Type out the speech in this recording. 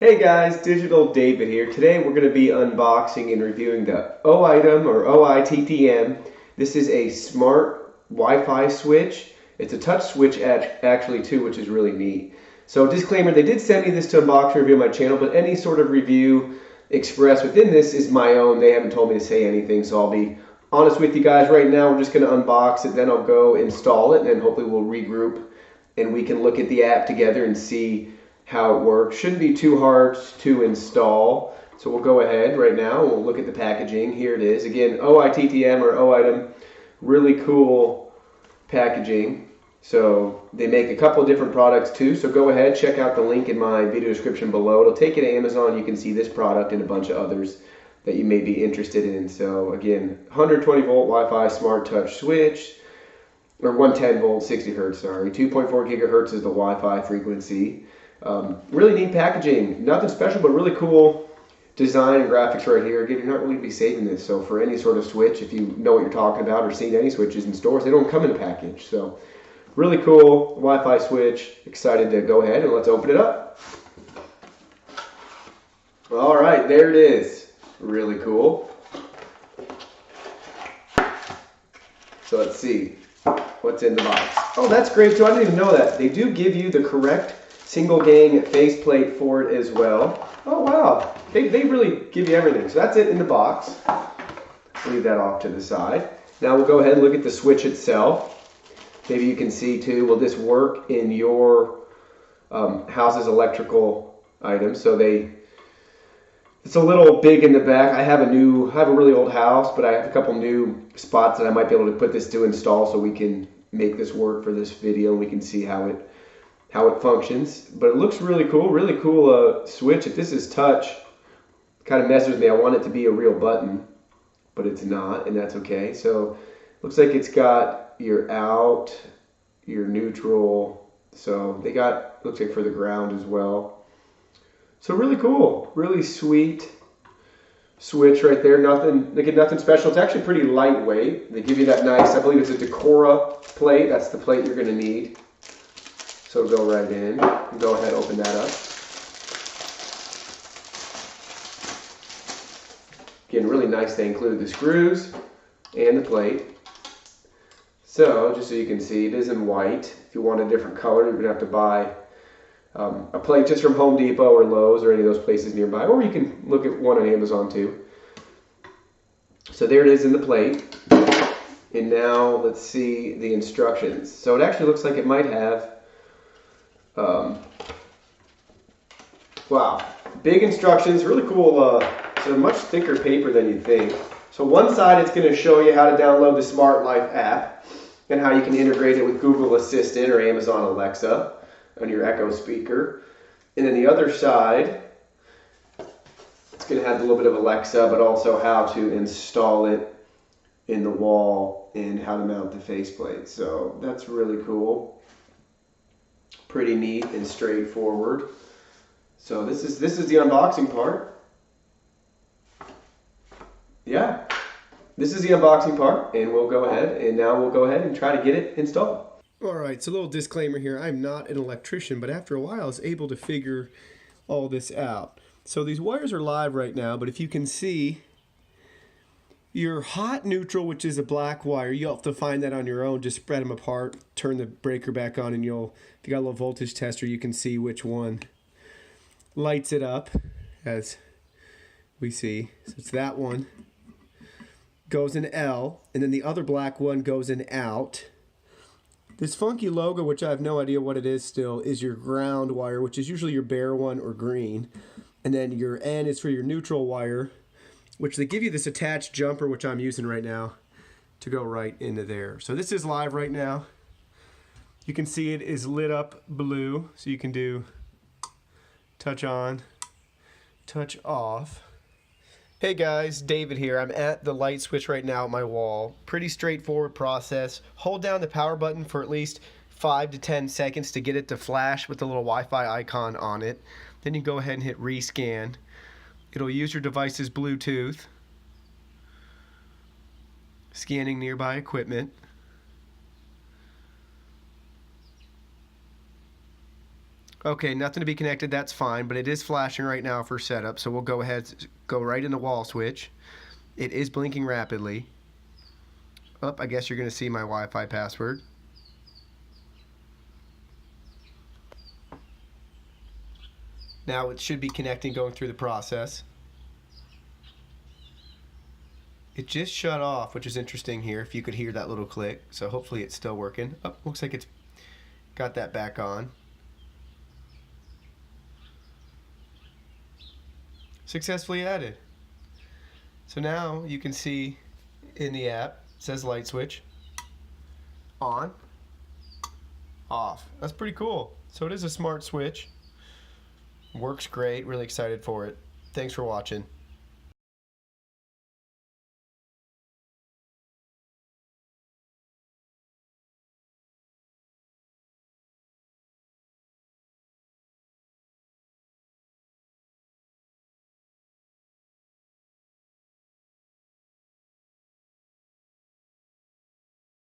Hey guys, Digital David here. Today we're going to be unboxing and reviewing the Oittm or Oittm. This is a smart Wi-Fi switch. It's a touch switch actually too, which is really neat. So disclaimer, they did send me this to unbox and review on my channel, but any sort of review expressed within this is my own. They haven't told me to say anything, so I'll be honest with you guys right now. We're just going to unbox it, then I'll go install it, and then hopefully we'll regroup and we can look at the app together and see how it works. Shouldn't be too hard to install. So we'll go ahead right now. We'll look at the packaging. Here it is. Again, Oittm or Oittm. Really cool packaging. So they make a couple of different products too. So go ahead, check out the link in my video description below. It'll take you to Amazon. You can see this product and a bunch of others that you may be interested in. So again, 120 volt Wi-Fi smart touch switch, or 110 volt 60 hertz, sorry. 2.4 gigahertz is the Wi-Fi frequency. Really neat packaging. Nothing special, but really cool design and graphics right here. Again, you're not really going to be saving this. So for any sort of switch, if you know what you're talking about or seen any switches in stores, they don't come in a package. So really cool Wi-Fi switch. Excited to go ahead and let's open it up. All right, there it is. Really cool. So let's see what's in the box. Oh, that's great too. I didn't even know that. They do give you the correct single gang faceplate for it as well. Oh wow, they really give you everything. So that's it in the box. Leave that off to the side. Now we'll go ahead and look at the switch itself. Maybe you can see too, will this work in your house's electrical items? So it's a little big in the back. I have a really old house, but I have a couple new spots that I might be able to put this to install so we can make this work for this video and we can see how it functions. But it looks really cool switch. If this is touch, it kind of messes with me. I want it to be a real button, but it's not, and that's okay. So looks like it's got your out, your neutral. So they got, looks like for the ground as well. So really cool, really sweet switch right there. Nothing special. It's actually pretty lightweight. They give you that nice, I believe it's a Decora plate. That's the plate you're going to need. So go right in and go ahead and open that up. Again, really nice they included the screws and the plate. So just so you can see, it is in white. If you want a different color, you're going to have to buy a plate just from Home Depot or Lowe's or any of those places nearby, or you can look at one on Amazon too. So there it is in the plate. And now let's see the instructions. So it actually looks like it might have wow, big instructions, really cool. It's a much thicker paper than you'd think. So one side it's going to show you how to download the Smart Life app and how you can integrate it with Google Assistant or Amazon Alexa on your Echo speaker. And then the other side, it's going to have a little bit of Alexa, but also how to install it in the wall and how to mount the faceplate. So that's really cool. Pretty neat and straightforward. So this is the unboxing part. Yeah, this is the unboxing part, and we'll go ahead and try to get it installed. All right, so a little disclaimer here. I'm not an electrician, but after a while I was able to figure all this out. So these wires are live right now, but if you can see, your hot neutral, which is a black wire, you'll have to find that on your own. Just spread them apart, turn the breaker back on, and if you got a little voltage tester, you can see which one lights it up, as we see. So it's that one. Goes in L, and then the other black one goes in out. This funky logo, which I have no idea what it is still, is your ground wire, which is usually your bare one or green. And then your N is for your neutral wire, which they give you this attached jumper, which I'm using right now, to go right into there. So this is live right now. You can see it is lit up blue, so you can do touch on, touch off. Hey guys, David here. I'm at the light switch right now at my wall. Pretty straightforward process. Hold down the power button for at least 5 to 10 seconds to get it to flash with the little Wi-Fi icon on it. Then you go ahead and hit rescan. It'll use your device's Bluetooth, scanning nearby equipment. Okay, nothing to be connected, that's fine, but it is flashing right now for setup, so we'll go ahead, go right in the wall switch. It is blinking rapidly. Oh, I guess you're going to see my Wi-Fi password. Now it should be connecting, going through the process. It just shut off, which is interesting here, if you could hear that little click. So hopefully it's still working. Oh, looks like it's got that back on. Successfully added. So now you can see in the app, it says light switch, on, off. That's pretty cool. So it is a smart switch. Works great, really excited for it. Thanks for watching.